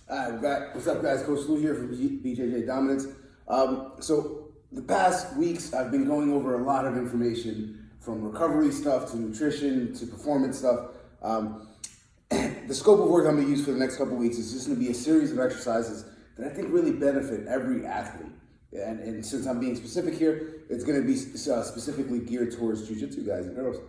What's up, guys? Coach Lou here from Bjj Dominance. So the past weeks, I've been going over a lot of information from recovery stuff to nutrition to performance stuff. The scope of work I'm going to use for the next couple of weeks is just going to be a series of exercises that I think really benefit every athlete. And since I'm being specific here, it's going to be specifically geared towards jiu-jitsu guys and girls.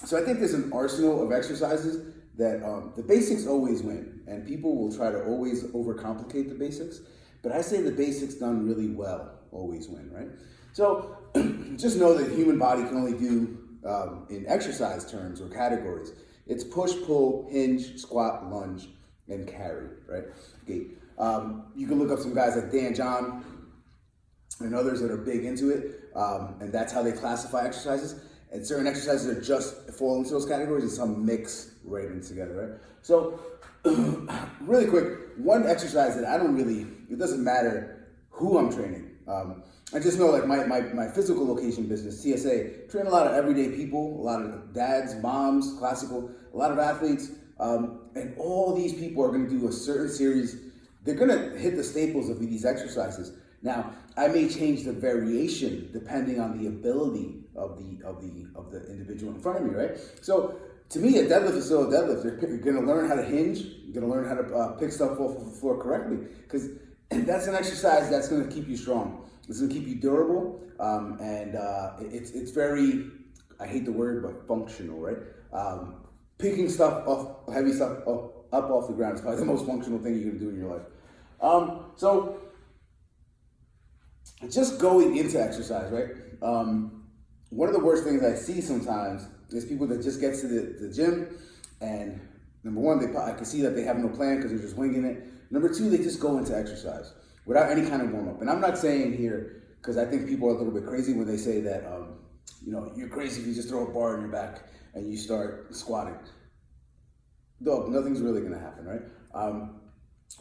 So I think there's an arsenal of exercises that the basics always win, and people will try to always overcomplicate the basics, but I say the basics done really well always win, right? So just know that the human body can only do, in exercise terms or categories, it's push, pull, hinge, squat, lunge, and carry, right? Okay. You can look up some guys like Dan John and others that are big into it, and that's how they classify exercises. And certain exercises are just fall into those categories, and some mix right in together, right? So, really quick, one exercise that it doesn't matter who I'm training. I just know, like my physical location business, TSA, train a lot of everyday people, a lot of dads, moms, classical, a lot of athletes, and all these people are gonna do a certain series. They're gonna hit the staples of these exercises. Now, I may change the variation depending on the ability of the individual in front of me, right? So to me, a deadlift is still a deadlift. You're gonna learn how to hinge. You're gonna learn how to pick stuff off of the floor correctly, because that's an exercise that's gonna keep you strong. It's gonna keep you durable, and it's very, I hate the word, but functional, right? Picking stuff off, heavy stuff up off the ground is probably the most functional thing you're gonna do in your life. So just going into exercise, right? One of the worst things I see sometimes is people that just get to the gym, and number one, I can see that they have no plan because they're just winging it. Number two, they just go into exercise without any kind of warm up. And I'm not saying here, because I think people are a little bit crazy when they say that, you're crazy if you just throw a bar in your back and you start squatting. Dog, nothing's really gonna happen, right?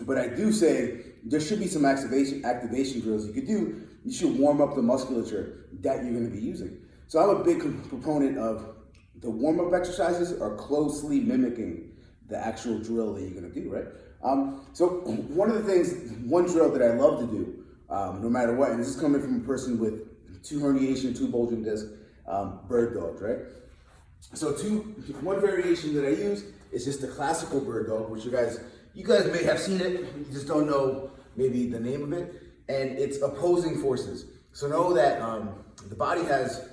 But I do say there should be some activation drills you could do. You should warm up the musculature that you're gonna be using. So I'm a big proponent of the warm-up exercises are closely mimicking the actual drill that you're gonna do, right? So one drill that I love to do, no matter what, and this is coming from a person with 2 herniation, 2 bulging discs, bird dogs, right? So one variation that I use is just the classical bird dog, which you guys may have seen it, you just don't know maybe the name of it, and it's opposing forces. So know that the body has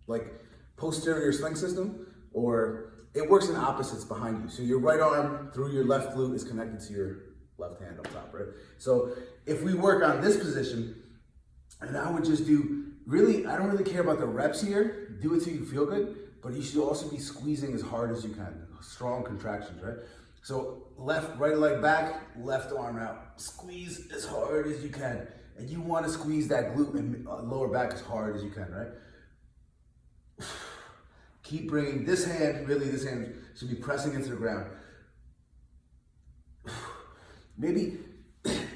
like posterior sling system, or it works in opposites behind you. So your right arm through your left glute is connected to your left hand up top, right? So if we work on this position, and I would just do, I don't really care about the reps here, do it till you feel good, but you should also be squeezing as hard as you can, strong contractions, right? So right leg back, left arm out, squeeze as hard as you can. And you wanna squeeze that glute and lower back as hard as you can, right? Keep bringing this hand should be pressing into the ground. Maybe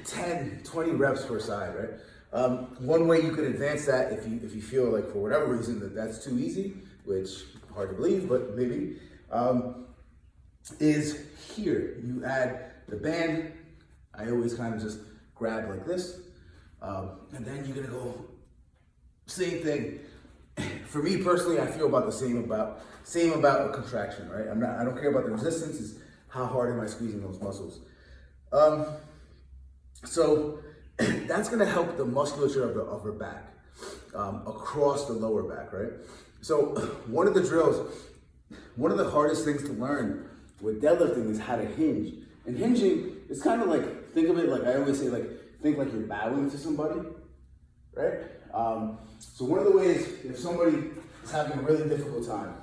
10, 20 reps per side, right? One way you could advance that if you feel like for whatever reason that's too easy, which hard to believe, but maybe, is here. You add the band. I always kind of just grab like this, and then you're gonna go, same thing. For me personally, I feel about the same about a contraction, right? I don't care about the resistance, it's how hard am I squeezing those muscles. So that's gonna help the musculature of the upper back, across the lower back, right? So one of the hardest things to learn with deadlifting is how to hinge. And hinging is kind of like, think of it like, I always say, like, think like you're bowing to somebody, right? So one of the ways, if somebody is having a really difficult time,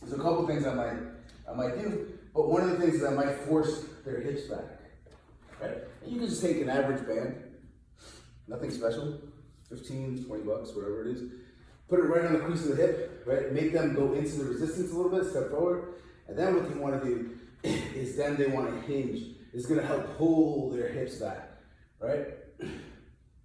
there's a couple things I might do, but one of the things is I might force their hips back, right? And you can just take an average band, nothing special, 15, 20 bucks, whatever it is. Put it right on the crease of the hip, right? Make them go into the resistance a little bit, step forward. And then what you want to do is then they want to hinge. It's going to help pull their hips back, right?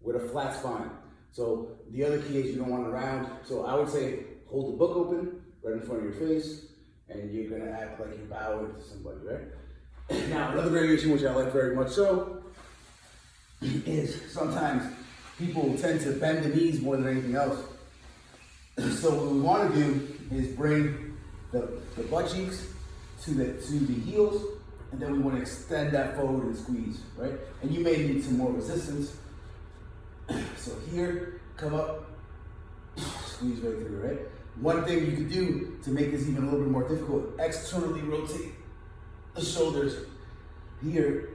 With a flat spine. So the other key is you don't want to round. So I would say hold the book open right in front of your face, and you're going to act like you're bowing to somebody, right? Now, another variation which I like very much so is sometimes people tend to bend the knees more than anything else. So what we want to do is bring the butt cheeks to the heels, and then we want to extend that forward and squeeze, right? And you may need some more resistance. So here, come up, squeeze right through, right? One thing you could do to make this even a little bit more difficult, externally rotate the shoulders here,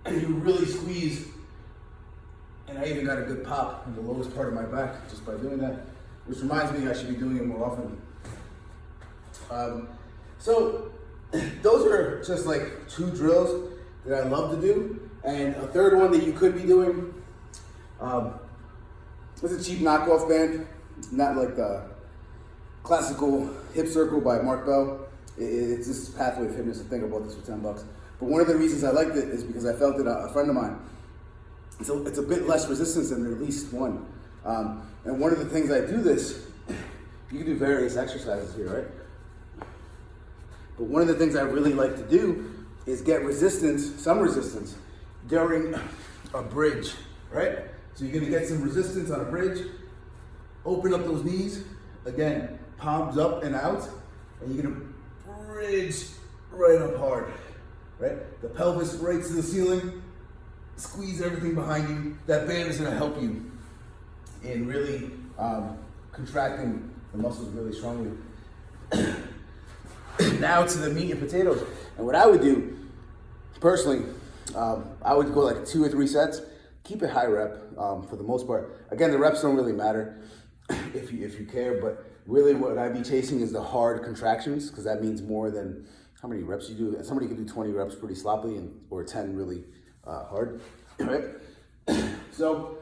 and you really squeeze. And I even got a good pop in the lowest part of my back just by doing that, which reminds me I should be doing it more often. So those are just like 2 drills that I love to do. And a third one that you could be doing, it's a cheap knockoff band, not like the classical hip circle by Mark Bell. It's this Pathway Fitness. I think I bought this for $10. But one of the reasons I liked it is because I felt that a friend of mine, it's a bit less resistance than the least one. And one of the things I do this, you can do various exercises here, right? But one of the things I really like to do is get resistance, some resistance, during a bridge, right? So you're gonna get some resistance on a bridge, open up those knees, again, palms up and out, and you're gonna bridge right up hard, right? The pelvis right to the ceiling, squeeze everything behind you. That band is gonna help you in really contracting the muscles really strongly. Now to the meat and potatoes. And what I would do, personally, I would go like 2 or 3 sets. Keep it high rep for the most part. Again, the reps don't really matter if you care, but really what I'd be chasing is the hard contractions, because that means more than how many reps you do. Somebody could do 20 reps pretty sloppily or 10 really hard, right? So